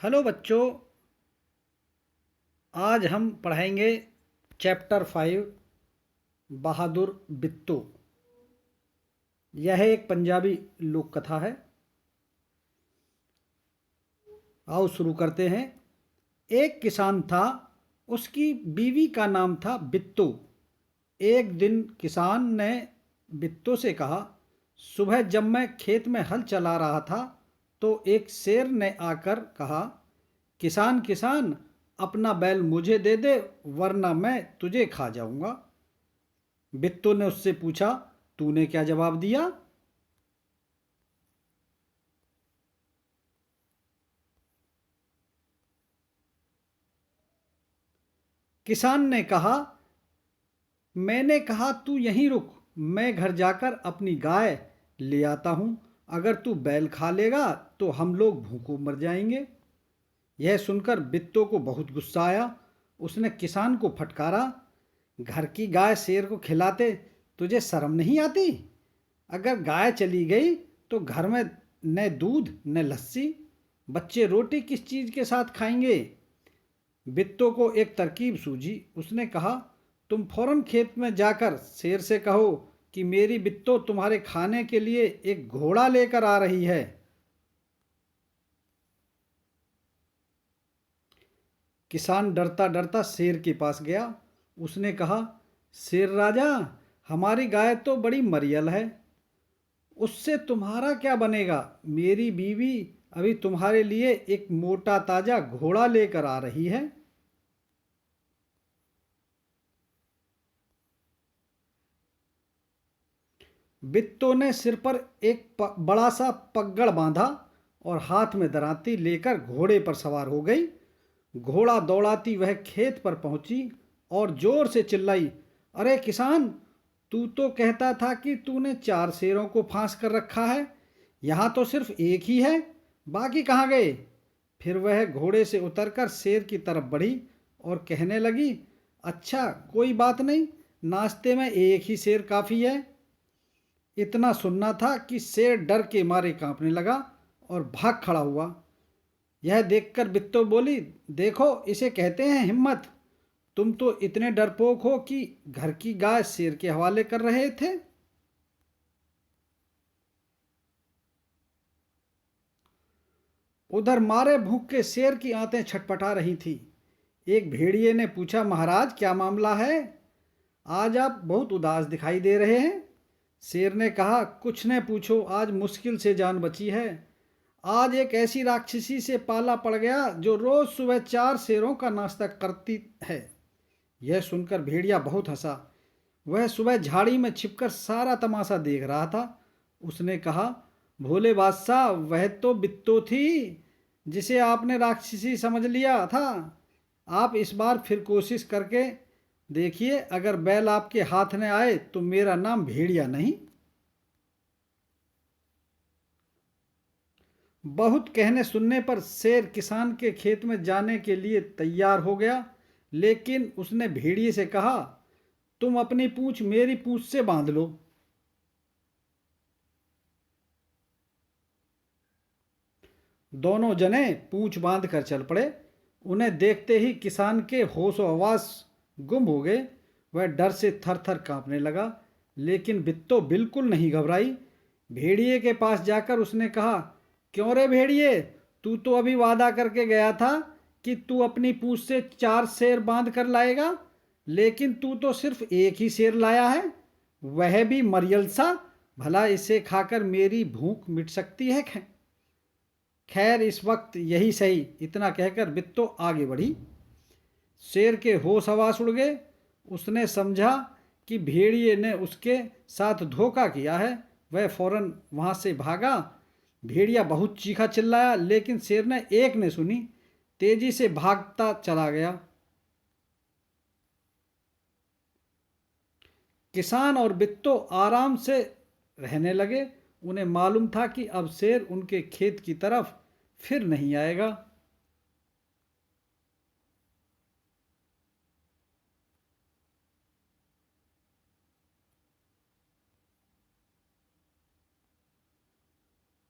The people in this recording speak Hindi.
हेलो बच्चों, आज हम पढ़ाएंगे चैप्टर 5 बहादुर बिट्टू। यह एक पंजाबी लोक कथा है। आओ शुरू करते हैं। एक किसान था, उसकी बीवी का नाम था बिट्टू। एक दिन किसान ने बिट्टू से कहा, सुबह जब मैं खेत में हल चला रहा था तो एक शेर ने आकर कहा, किसान किसान, अपना बैल मुझे दे दे वरना मैं तुझे खा जाऊंगा। बिट्टू ने उससे पूछा, तूने क्या जवाब दिया? किसान ने कहा, मैंने कहा तू यहीं रुक, मैं घर जाकर अपनी गाय ले आता हूं। अगर तू बैल खा लेगा तो हम लोग भूखों मर जाएंगे। यह सुनकर बिट्टू को बहुत गुस्सा आया। उसने किसान को फटकारा, घर की गाय शेर को खिलाते तुझे शर्म नहीं आती? अगर गाय चली गई तो घर में न दूध न लस्सी, बच्चे रोटी किस चीज़ के साथ खाएंगे? बिट्टू को एक तरकीब सूझी। उसने कहा, तुम फौरन खेत में जाकर शेर से कहो कि मेरी बिट्टू तुम्हारे खाने के लिए एक घोड़ा लेकर आ रही है। किसान डरता डरता शेर के पास गया। उसने कहा, शेर राजा, हमारी गाय तो बड़ी मरियल है, उससे तुम्हारा क्या बनेगा? मेरी बीवी अभी तुम्हारे लिए एक मोटा ताजा घोड़ा लेकर आ रही है। बिट्टू ने सिर पर एक बड़ा सा पगड़ बांधा और हाथ में दराती लेकर घोड़े पर सवार हो गई। घोड़ा दौड़ाती वह खेत पर पहुंची और जोर से चिल्लाई, अरे किसान, तू तो कहता था कि तूने 4 शेरों को फांस कर रखा है, यहाँ तो सिर्फ एक ही है, बाकी कहाँ गए? फिर वह घोड़े से उतरकर शेर की तरफ बढ़ी और कहने लगी, अच्छा कोई बात नहीं, नाश्ते में एक ही शेर काफ़ी है। इतना सुनना था कि शेर डर के मारे कांपने लगा और भाग खड़ा हुआ। यह देखकर बिट्टू बोली, देखो इसे कहते हैं हिम्मत। तुम तो इतने डरपोक हो कि घर की गाय शेर के हवाले कर रहे थे। उधर मारे भूख के शेर की आंतें छटपटा रही थी। एक भेड़िए ने पूछा, महाराज क्या मामला है? आज आप बहुत उदास दिखाई दे रहे हैं। शेर ने कहा, कुछ न पूछो, आज मुश्किल से जान बची है। आज एक ऐसी राक्षसी से पाला पड़ गया जो रोज सुबह 4 शेरों का नाश्ता करती है। यह सुनकर भेड़िया बहुत हंसा। वह सुबह झाड़ी में छिपकर सारा तमाशा देख रहा था। उसने कहा, भोले बादशाह, वह तो बिट्टू थी जिसे आपने राक्षसी समझ लिया था। आप इस बार फिर कोशिश करके देखिए, अगर बैल आपके हाथ में आए तो मेरा नाम भेड़िया नहीं। बहुत कहने सुनने पर शेर किसान के खेत में जाने के लिए तैयार हो गया, लेकिन उसने भेड़िए से कहा, तुम अपनी पूंछ मेरी पूंछ से बांध लो। दोनों जने पूंछ बांध कर चल पड़े। उन्हें देखते ही किसान के होश व हवास गुम हो गए। वह डर से थर थर कांपने लगा, लेकिन बिट्टू बिल्कुल नहीं घबराई। भेड़िए के पास जाकर उसने कहा, क्यों रे भेड़िए, तू तो अभी वादा करके गया था कि तू अपनी पूंछ से 4 शेर बांध कर लाएगा, लेकिन तू तो सिर्फ एक ही शेर लाया है, वह भी मरियल सा। भला इसे खाकर मेरी भूख मिट सकती है? खैर इस वक्त यही सही। इतना कहकर बिट्टू आगे बढ़ी। शेर के होश हवास उड़ गए। उसने समझा कि भेड़िए ने उसके साथ धोखा किया है। वह फौरन वहां से भागा। भेड़िया बहुत चीखा चिल्लाया, लेकिन शेर ने एक ने सुनी। तेजी से भागता चला गया। किसान और बिट्टू आराम से रहने लगे। उन्हें मालूम था कि अब शेर उनके खेत की तरफ फिर नहीं आएगा।